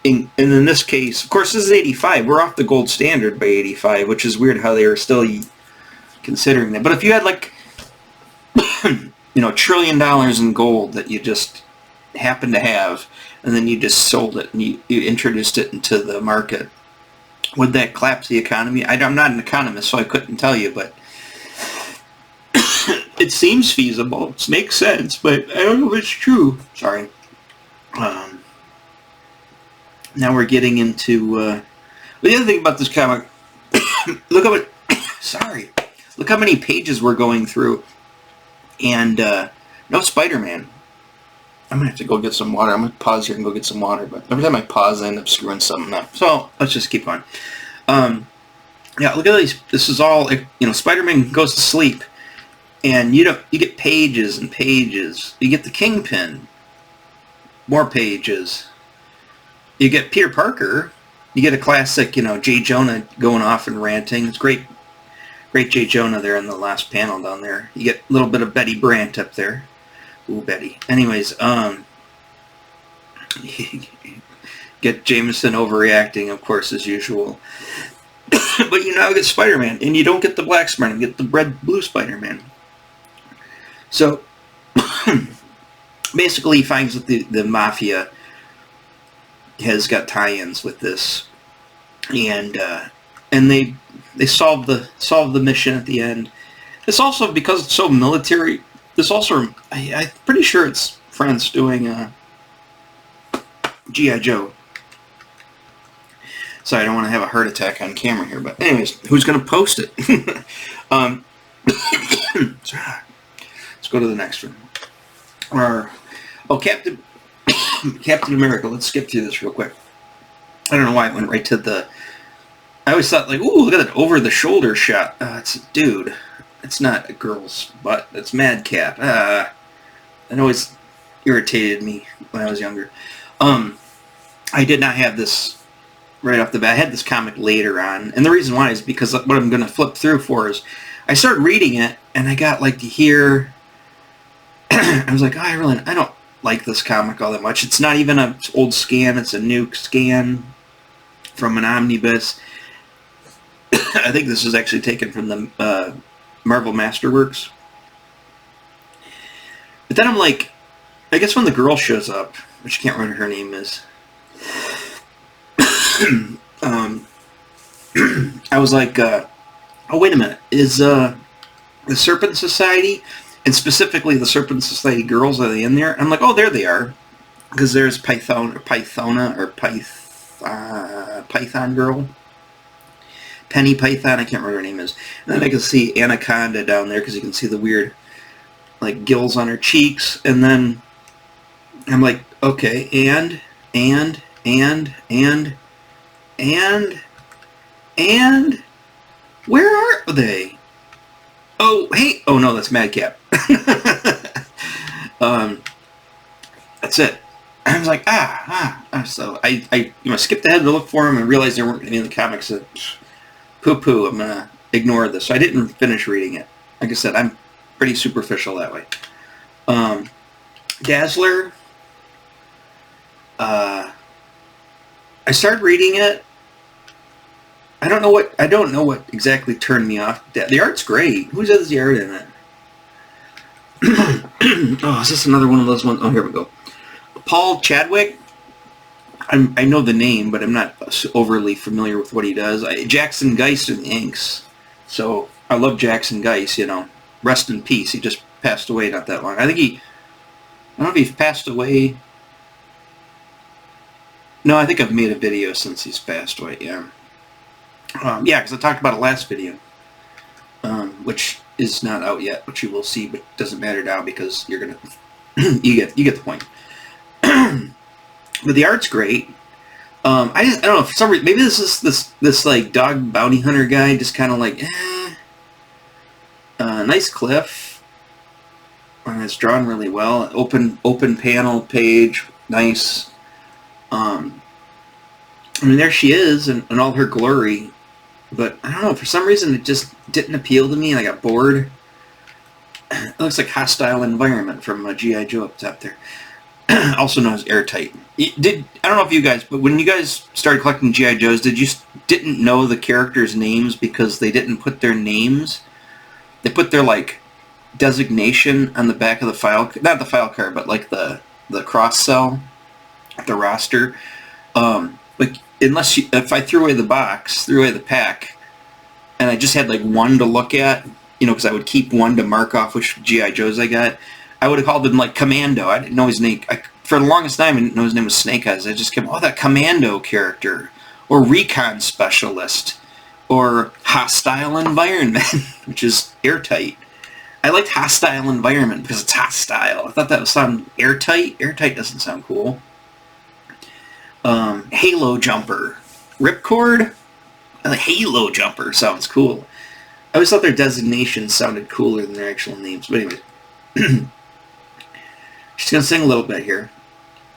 in this case, of course, this is 85. We're off the gold standard by 85, which is weird how they are still considering that. But if you had like, you know, $1 trillion in gold that you just happened to have, and then you just sold it and you introduced it into the market, would that collapse the economy? I'm not an economist, so I couldn't tell you, but it seems feasible. It makes sense, but I don't know if it's true. Sorry. Now we're getting into the other thing about this comic. Look how it. Sorry. Look how many pages we're going through, and no Spider-Man. I'm going to have to go get some water. I'm going to pause here and go get some water, but every time I pause, I end up screwing something up. So, let's just keep going. Yeah, look at these. This is all, you know, Spider-Man goes to sleep, and you get pages and pages. You get the Kingpin, more pages. You get Peter Parker. You get a classic, you know, J. Jonah going off and ranting. It's great. Great J. Jonah there in the last panel down there. You get a little bit of Betty Brant up there. Ooh, Betty. Anyways, get Jameson overreacting, of course, as usual. But you now get Spider-Man, and you don't get the black Spider-Man, you get the red-blue Spider-Man. So, basically, he finds that the Mafia has got tie-ins with this, and they solve the mission at the end. It's also, because it's so military, this also, I'm pretty sure it's France doing G.I. Joe. Sorry, I don't want to have a heart attack on camera here, but anyways, who's going to post it? Let's go to the next one. Captain America. Let's skip through this real quick. I don't know why it went right to the... I always thought, like, ooh, look at that over-the-shoulder shot. It's a dude. It's not a girl's butt. It's Madcap. It always irritated me when I was younger. I did not have this right off the bat. I had this comic later on. And the reason why is because what I'm going to flip through for is I started reading it, and I got, like, to hear... I was like, I don't like this comic all that much. It's not even an old scan. It's a new scan from an omnibus. I think this is actually taken from the Marvel Masterworks. But then I'm like, I guess when the girl shows up, which I can't remember her name is, I was like, oh, wait a minute. Is the Serpent Society, and specifically the Serpent Society girls, are they in there? And I'm like, oh, there they are. Because there's Pythona, or Python girl. Penny Python, I can't remember what her name is. And then I can see Anaconda down there, because you can see the weird, like, gills on her cheeks. And then I'm like, okay, and where are they? Oh, hey, oh no, that's Madcap. That's it. I was like, so I skipped ahead to look for them and realized there weren't any in the comics. So, poo-poo, I'm gonna ignore this. So I didn't finish reading it. Like I said, I'm pretty superficial that way. Dazzler, I started reading it. I don't know what exactly turned me off. The art's great. Who does the art in it? Oh, is this another one of those ones? Oh, here we go. Paul Chadwick. I know the name, but I'm not overly familiar with what he does. Jackson Geist in the inks. So I love Jackson Geist. You know, rest in peace. He just passed away not that long. I don't know if he's passed away. No, I think I've made a video since he's passed away. Yeah. Yeah, because I talked about it last video, which is not out yet, which you will see, but doesn't matter now because you're gonna you get the point. But the art's great. I don't know, for some reason, maybe this is this like dog bounty hunter guy, just kind of like, nice cliff, and it's drawn really well. Open panel page, nice. I mean, there she is in all her glory, but I don't know, for some reason it just didn't appeal to me, and I got bored. It looks like Hostile Environment from G.I. Joe up top there. Also known as Airtight. I don't know if you guys, but when you guys started collecting G.I. Joes, didn't know the characters' names because they didn't put their names? They put their, like, designation on the back of the file, not the file card, but like the cross-cell, the roster. Like, if I threw away the box, threw away the pack, and I just had like one to look at, you know, because I would keep one to mark off which G.I. Joes I got, I would have called him like Commando. I didn't know his name. For the longest time, I didn't know his name was Snake Eyes. I just kept, oh, that Commando character, or Recon Specialist, or Hostile Environment, which is Airtight. I liked Hostile Environment because it's hostile. I thought that would sound airtight. Airtight doesn't sound cool. Halo Jumper. Ripcord? The Halo Jumper sounds cool. I always thought their designations sounded cooler than their actual names. But anyway. She's going to sing a little bit here.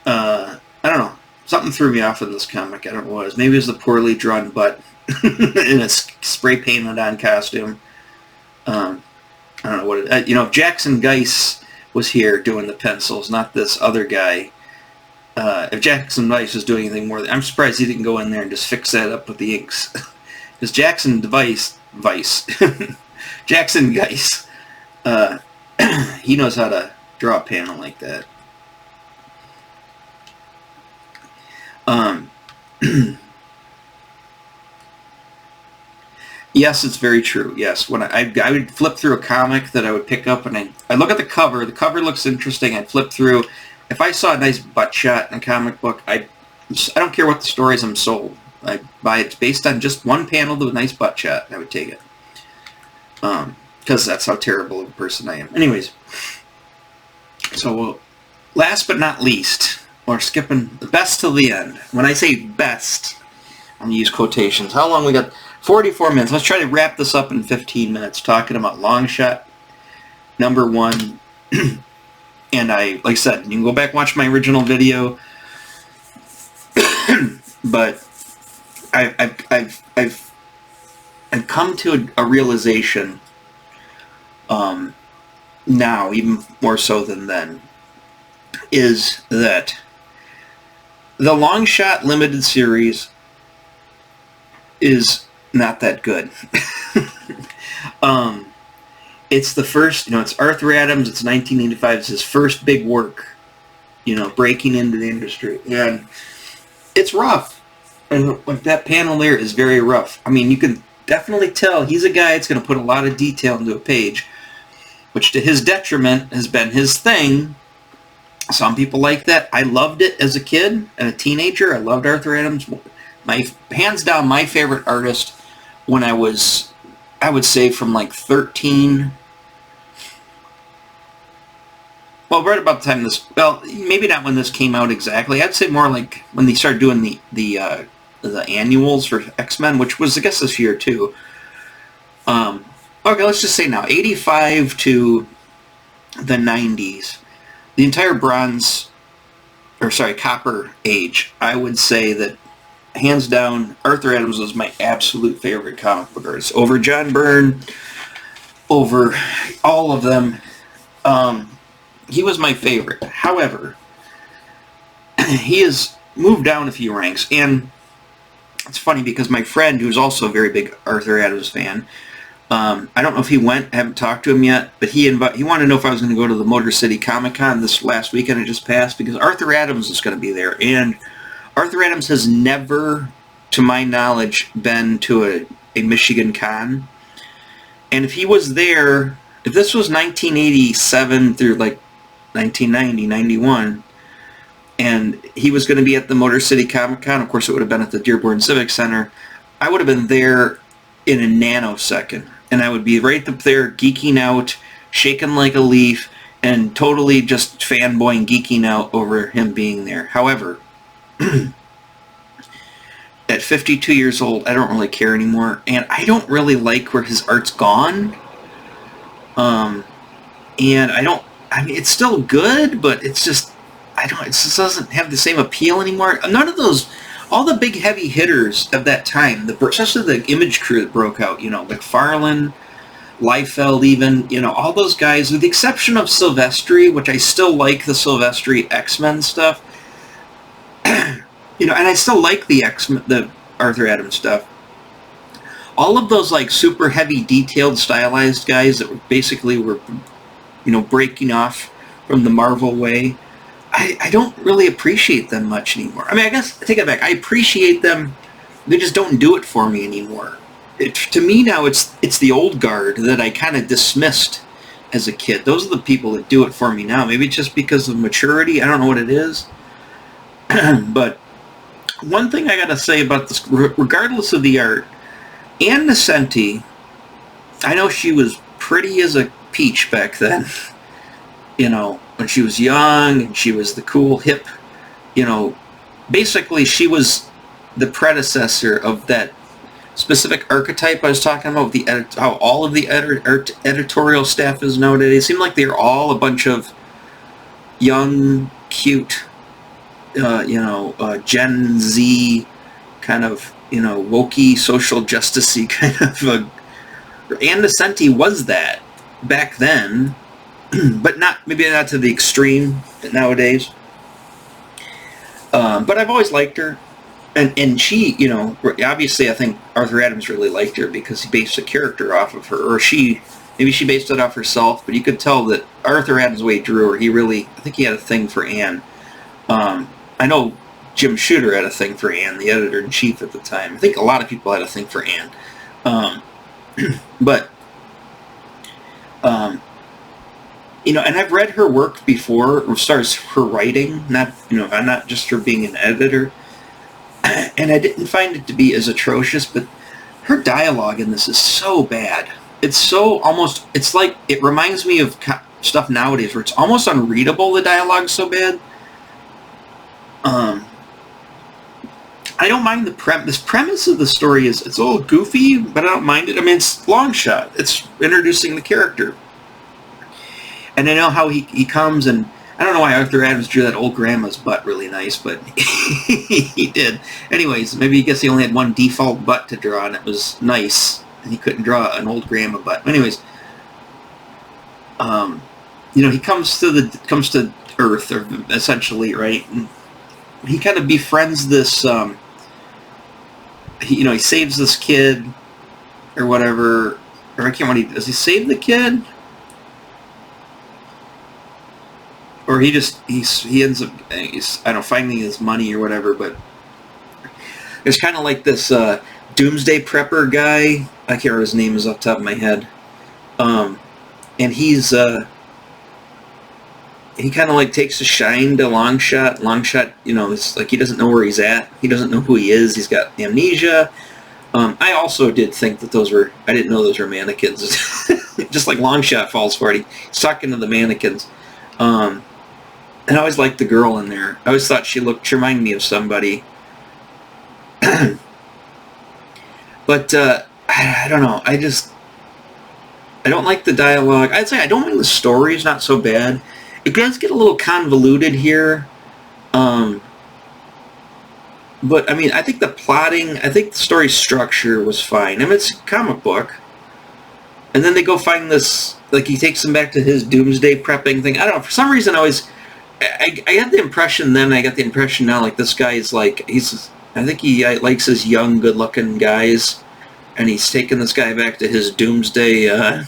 I don't know. Something threw me off in this comic. I don't know what it was. Maybe it was the poorly drawn butt in a spray painted on costume. I don't know what it is. You know, if Jackson Geist was here doing the pencils, not this other guy. If Jackson Geist was doing anything more, I'm surprised he didn't go in there and just fix that up with the inks. Because Jackson Jackson Geist, he knows how to draw a panel like that. Yes, it's very true. Yes, when I would flip through a comic that I would pick up, and I look at the cover. The cover looks interesting. I'd flip through. If I saw a nice butt shot in a comic book, I don't care what the story is, I'm sold. I buy it based on just one panel with a nice butt shot. I would take it. Because that's how terrible of a person I am. Anyways, so last but not least, we're skipping the best till the end. When I say best, I'm going to use quotations. How long we got? 44 minutes. Let's try to wrap this up in 15 minutes, talking about Long Shot #1. And like I said, you can go back and watch my original video. But I've come to a realization now, even more so than then, is that the Long Shot limited series is not that good. it's the first, it's Arthur Adams. It's 1985. It's his first big work, breaking into the industry. And it's rough. And like that panel there is very rough. I mean, you can definitely tell he's a guy that's going to put a lot of detail into a page, which to his detriment has been his thing. Some people like that. I loved it as a kid and a teenager. I loved Arthur Adams. Hands down, my favorite artist when I would say from like 13. Well, right about the time maybe not when this came out exactly. I'd say more like when they started doing the annuals for X-Men, which was, I guess, this year too. Okay, let's just say now, 85 to the 90s, the entire Copper Age, I would say that, hands down, Arthur Adams was my absolute favorite comic book artist. Over John Byrne, over all of them. He was my favorite. However, he has moved down a few ranks, and it's funny because my friend, who's also a very big Arthur Adams fan, I don't know if he went, I haven't talked to him yet, but he wanted to know if I was going to go to the Motor City Comic Con this last weekend it just passed, because Arthur Adams is going to be there, and Arthur Adams has never, to my knowledge, been to a Michigan con, and if he was there, if this was 1987 through like 1990, 91, and he was going to be at the Motor City Comic Con, of course it would have been at the Dearborn Civic Center, I would have been there in a nanosecond, and I would be right up there geeking out, shaking like a leaf, and totally just fanboying, geeking out over him being there. However, at 52 years old, I don't really care anymore, and I don't really like where his art's gone. And it's still good, but it just doesn't have the same appeal anymore. None of those, all the big heavy hitters of that time, especially the Image crew that broke out, McFarlane, Liefeld even, all those guys, with the exception of Silvestri, which I still like the Silvestri X-Men stuff, and I still like the Arthur Adams stuff. All of those like super heavy, detailed, stylized guys that were breaking off from the Marvel way, I don't really appreciate them much anymore. I mean, I guess I take it back. I appreciate them. They just don't do it for me anymore. To me now, it's the old guard that I kind of dismissed as a kid. Those are the people that do it for me now. Maybe it's just because of maturity. I don't know what it is. But one thing I got to say about this, regardless of the art, Ann Nesenti, I know she was pretty as a peach back then, when she was young, and she was the cool, hip, basically she was the predecessor of that specific archetype I was talking about, how all of the editorial staff is nowadays. It seemed like they're all a bunch of young, cute, Gen Z kind of, wokey, social justice-y kind of Ann Nesenti was that back then, but maybe not to the extreme nowadays. But I've always liked her, and she, obviously I think Arthur Adams really liked her because he based a character off of her, or maybe she based it off herself, but you could tell that Arthur Adams, the way he drew her, I think he had a thing for Ann. I know Jim Shooter had a thing for Ann, the editor-in-chief at the time. I think a lot of people had a thing for Ann. But, and I've read her work before, as far as her writing, not just her being an editor, and I didn't find it to be as atrocious, but her dialogue in this is so bad. It's like, it reminds me of stuff nowadays where it's almost unreadable, the dialogue's so bad. I don't mind this premise of the story it's a little goofy, but I don't mind it. I mean, it's long shot. It's introducing the character. And I know how he comes, and I don't know why Arthur Adams drew that old grandma's butt really nice, but he did. Anyways, maybe he only had one default butt to draw, and it was nice, and he couldn't draw an old grandma butt. Anyways, he comes to Earth, or essentially, right? And he kind of befriends this, he saves this kid, or whatever, or I can't remember, does he save the kid? or he ends up, I don't know, finding his money or whatever. But it's kind of like this doomsday prepper guy. I can't remember his name is off the top of my head. And he kind of like takes a shine to Longshot. Longshot, it's like he doesn't know where he's at. He doesn't know who he is. He's got amnesia. I also did think that I didn't know those were mannequins. Just like Longshot falls for it. He's talking to the mannequins. And I always liked the girl in there. I always thought she reminded me of somebody. But I don't know. I don't like the dialogue. I'd say I don't think the story is not so bad. It does get a little convoluted here. But, I mean, I think the story structure was fine. I mean, it's a comic book. And then they go find this, like, he takes them back to his doomsday prepping thing. I don't know, for some reason I got the impression then, I got the impression now, like, this guy is like, I think he likes his young, good-looking guys. And he's taking this guy back to his doomsday,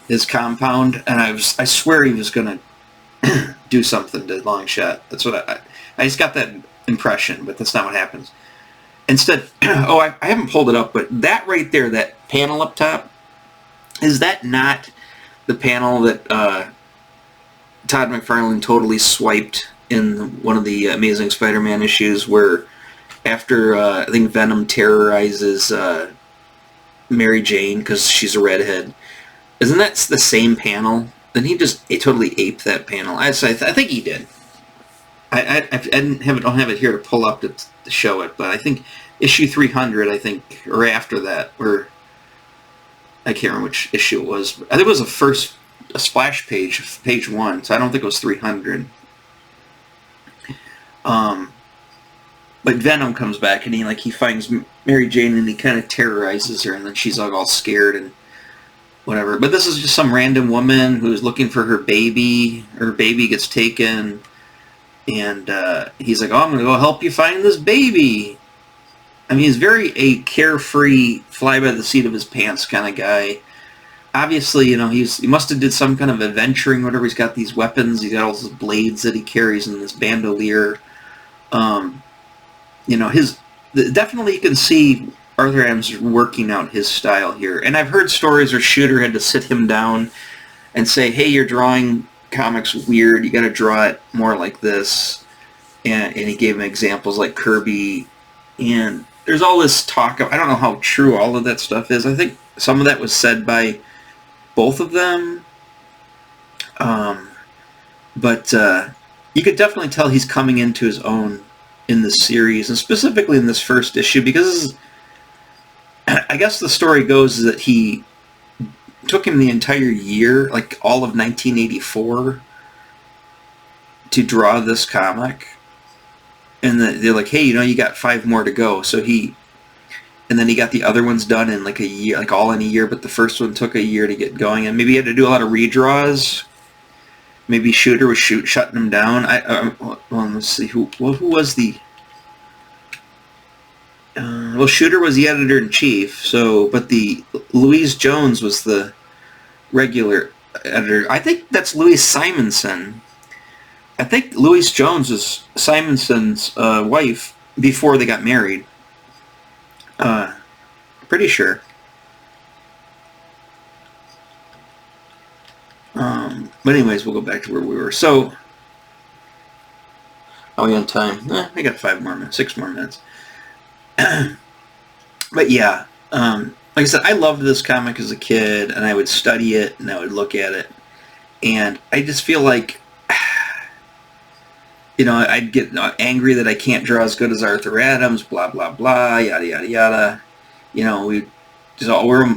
his compound. And I swear he was going to do something to Longshot. That's what I just got that impression, but that's not what happens. Instead, I haven't pulled it up, but that right there, that panel up top, is that not the panel that Todd McFarlane totally swiped in one of the Amazing Spider-Man issues where after, I think Venom terrorizes Mary Jane because she's a redhead? Isn't that the same panel? Then he totally aped that panel. I think he did. I don't have it here to pull up to show it, but I think issue 300, or after that, or I can't remember which issue it was. I think it was a splash page, page 1, so I don't think it was 300. But Venom comes back and he finds Mary Jane and he kind of terrorizes her, and then she's all scared and whatever. But this is just some random woman who's looking for her baby. Her baby gets taken. And he's like, I'm going to go help you find this baby. I mean, he's very a carefree, fly-by-the-seat of his pants kind of guy. Obviously, he must have did some kind of adventuring, whatever. He's got these weapons. He's got all these blades that he carries in this bandolier. Definitely you can see Arthur Adams working out his style here. And I've heard stories where Shooter had to sit him down and say, hey, you're drawing comics weird, you got to draw it more like this, and he gave him examples like Kirby, and there's all this talk of, I don't know how true all of that stuff is. I think some of that was said by both of them, but you could definitely tell he's coming into his own in this series, and specifically in this first issue, because I guess the story goes that he took him the entire year, like all of 1984, to draw this comic. And they're like, hey, you got 5 more to go. And then he got the other ones done in like a year, like all in a year, but the first one took a year to get going. And maybe he had to do a lot of redraws. Maybe Shooter was shutting him down. Let's see, who was the... Shooter was the editor-in-chief, but the Louise Jones was the regular editor. I think that's Louise Simonson. I think Louise Jones was Simonson's wife before they got married. Pretty sure. But anyways, we'll go back to where we were. So, are we on time? I got 6 more minutes. But yeah, like I said, I loved this comic as a kid, and I would study it, and I would look at it, and I just feel like, I'd get angry that I can't draw as good as Arthur Adams, blah, blah, blah, yada, yada, yada. Me and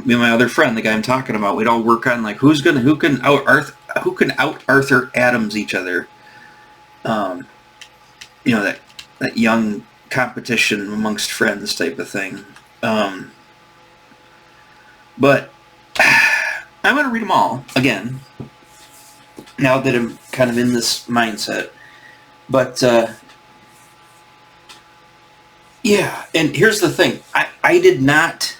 my other friend, the guy I'm talking about, we'd all work on, like, who can out Arthur Adams each other. That young competition amongst friends type of thing. But I'm going to read them all again, now that I'm kind of in this mindset. But, yeah, and here's the thing. I did not,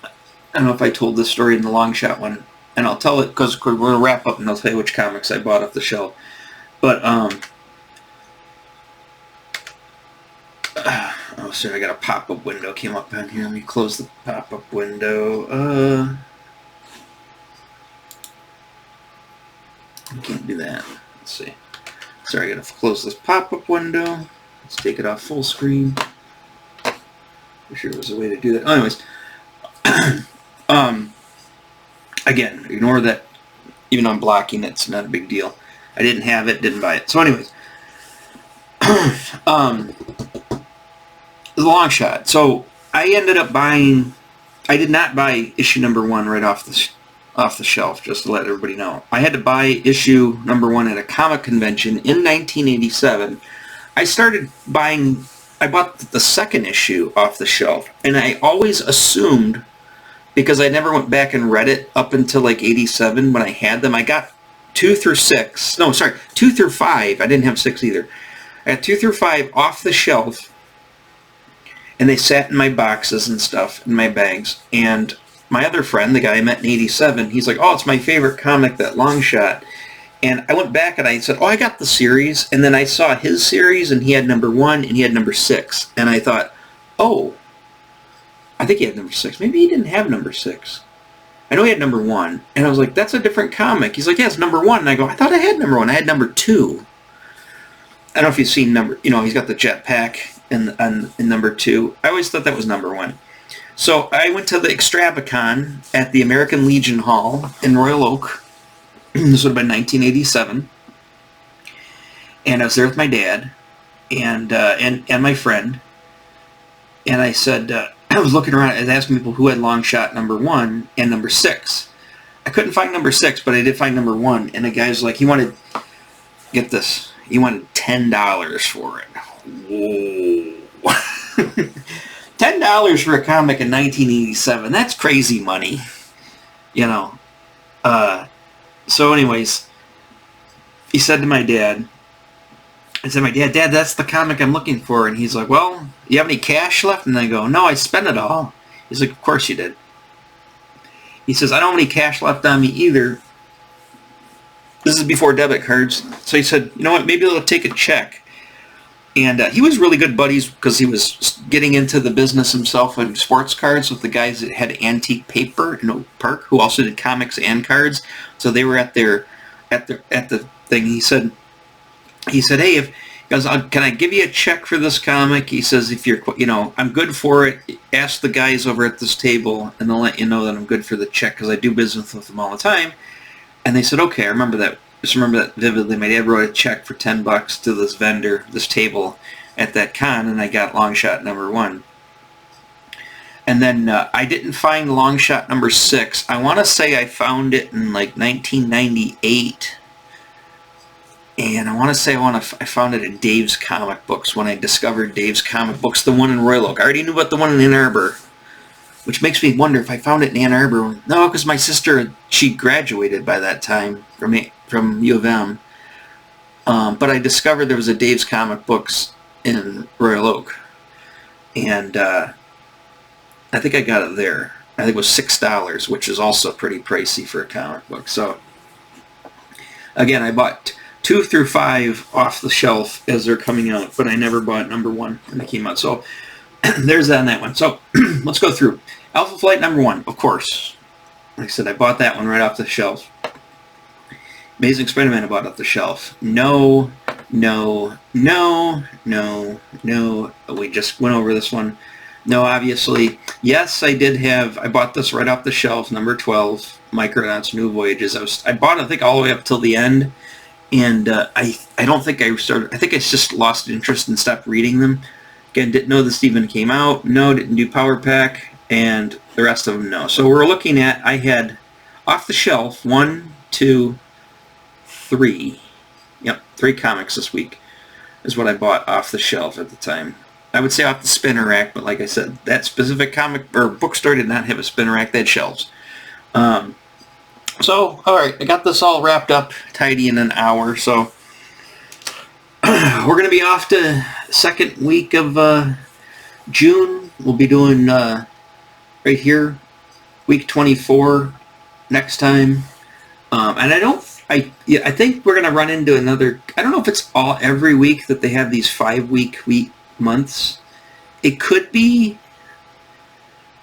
I don't know if I told this story in the long shot one, and I'll tell it because we're going to wrap up and I'll tell you which comics I bought off the shelf. But oh, sorry, I got a pop-up window came up on here. Let me close the pop-up window. I can't do that. Let's see. Sorry, I gotta close this pop-up window. Let's take it off full screen. Wish there was a way to do that. Anyways, again, ignore that. Even on blocking, it's not a big deal. I didn't have it, didn't buy it. So, anyways, the long shot. So I ended up buying. I did not buy issue number 1 right off the shelf. Just to let everybody know, I had to buy issue number 1 at a comic convention in 1987. I started buying. I bought the second issue off the shelf, and I always assumed, because I never went back and read it up until like 87 when I had them. I got 2 through 6. No, sorry, 2 through 5. I didn't have 6 either. I got 2 through 5 off the shelf, and they sat in my boxes and stuff, in my bags. And my other friend, the guy I met in 87, he's like, oh, it's my favorite comic, that long shot. And I went back and I said, oh, I got the series. And then I saw his series, and he had number 1 and he had number 6. And I thought, oh, I think he had number 6. Maybe he didn't have number 6. I know he had number 1. And I was like, that's a different comic. He's like, yeah, it's number 1. And I go, I thought I had number 1. I had number 2. I don't know if you've seen number, he's got the jetpack in number 2. I always thought that was number 1. So I went to the Extravicon at the American Legion Hall in Royal Oak. This would have been 1987. And I was there with my dad and my friend. And I said, I was looking around and asking people who had long shot number 1 and number 6. I couldn't find number 6, but I did find number 1. And the guy was like, he wanted, get this, he wanted $10 for it. Whoa. $10 for a comic in 1987. That's crazy money. So anyways, he said to my dad, I said, Dad, that's the comic I'm looking for. And he's like, well, you have any cash left? And I go, no, I spent it all. He's like, of course you did. He says, I don't have any cash left on me either. This is before debit cards. So he said, you know what, maybe they'll take a check. And he was really good buddies because he was getting into the business himself of sports cards with the guys that had Antique Paper in Oak Park, who also did comics and cards. So they were at the thing. He said, hey, if he goes, can I give you a check for this comic? He says, if you're, I'm good for it. Ask the guys over at this table, and they'll let you know that I'm good for the check because I do business with them all the time. And they said, okay, I remember that. Just remember that vividly. My dad wrote a check for $10 to this vendor, this table at that con, and I got long shot number 1. And then I didn't find long shot number 6. I want to say I found it in like 1998. And I want to say I found it at Dave's Comic Books when I discovered Dave's Comic Books, the one in Royal Oak. I already knew about the one in Ann Arbor, which makes me wonder if I found it in Ann Arbor. No, because my sister, she graduated by that time from U of M. But I discovered there was a Dave's Comic Books in Royal Oak. And I think I got it there. I think it was $6, which is also pretty pricey for a comic book. So, again, I bought 2 through 5 off the shelf as they're coming out, but I never bought number 1 when they came out. So, there's that on that one. So, let's go through. Alpha Flight number 1, of course. Like I said, I bought that one right off the shelf. Amazing Spider-Man I bought off the shelf. No. We just went over this one. No, obviously. Yes, I bought this right off the shelf, number 12, Micronauts New Voyages. I bought it, I think, all the way up till the end. And I don't think I started, I think I just lost interest and stopped reading them. Again, didn't know this even came out. No, didn't do Power Pack. And the rest of them, no. So we're looking at, I had off the shelf 1, 2, 3. Yep, 3 comics this week is what I bought off the shelf at the time. I would say off the spinner rack, but like I said, that specific comic or bookstore did not have a spinner rack. They had shelves. So, all right, I got this all wrapped up tidy in an hour. So we're going to be off to second week of June. We'll be doing right here, week 24 next time. And I think we're gonna run into another. I don't know if it's all every week that they have these 5-week months. It could be,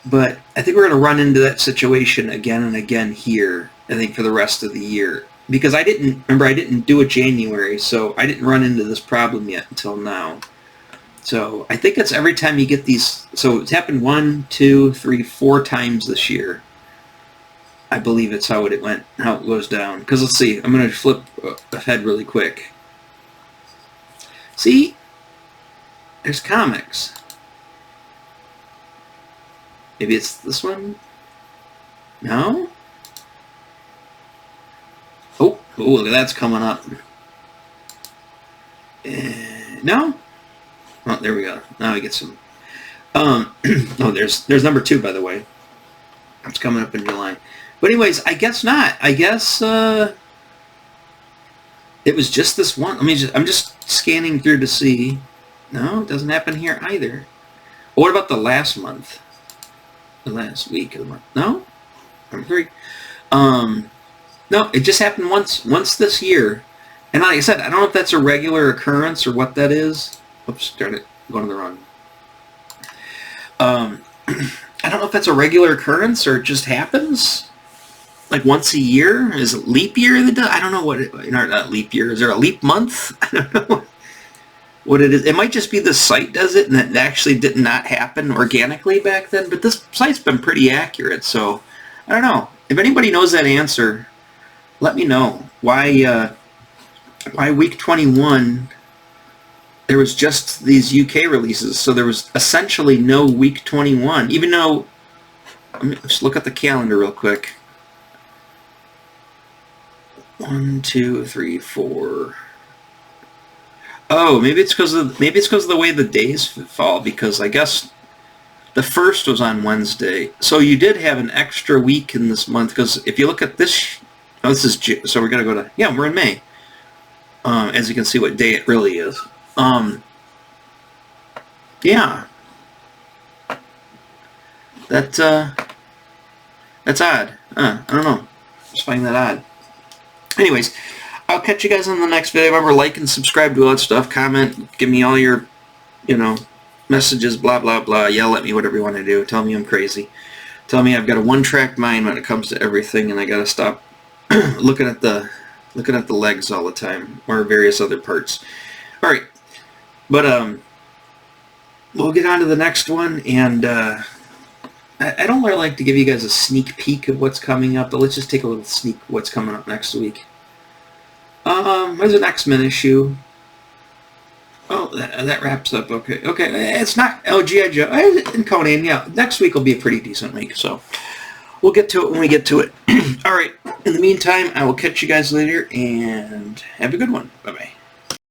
but I think we're gonna run into that situation again and again here. I think for the rest of the year, because I didn't do a January, so I didn't run into this problem yet until now. So I think it's every time you get these. So it's happened 1, 2, 3, 4 times this year. I believe it's how it went, how it goes down. Because let's see, I'm going to flip ahead really quick. See, there's comics. Maybe it's this one. No. Oh, look at that's coming up. No. Oh, there we go. Now we get some. Oh, there's number 2, by the way. It's coming up in July. But anyways, I guess not. I guess it was just this one. I'm just scanning through to see. No, it doesn't happen here either. What about the last month? The last week of the month? No? Number 3. No, it just happened once this year. And like I said, I don't know if that's a regular occurrence or what that is. Oops, darn it, going to the wrong. I don't know if that's a regular occurrence or it just happens. Like once a year? Is it leap year that does? I don't know what it, not leap year. Is there a leap month? I don't know what it is. It might just be the site does it and it actually did not happen organically back then, but this site's been pretty accurate, so I don't know. If anybody knows that answer, let me know. Why week 21 there was just these UK releases, so there was essentially no week 21, even though, let's look at the calendar real quick. 1, 2, 3, 4. Oh, maybe it's because of the way the days fall. Because I guess the first was on Wednesday, so you did have an extra week in this month. Because if you look at this, oh, this is June, so we're gonna go to we're in May. As you can see, what day it really is. Yeah, that's odd. I don't know. Just find that odd. Anyways, I'll catch you guys on the next video. Remember, like and subscribe, do all that stuff. Comment, give me all your, messages, blah, blah, blah. Yell at me, whatever you want to do. Tell me I'm crazy. Tell me I've got a one-track mind when it comes to everything, and I got to stop looking at the legs all the time, or various other parts. All right, but we'll get on to the next one, and I don't really like to give you guys a sneak peek of what's coming up, but let's just take a little sneak what's coming up next week. There's an X-Men issue. Oh, that wraps up. Okay, it's not G.I. Joe and Conan. Yeah, next week will be a pretty decent week, so we'll get to it when we get to it. All right, in the meantime, I will catch you guys later, and have a good one. Bye-bye.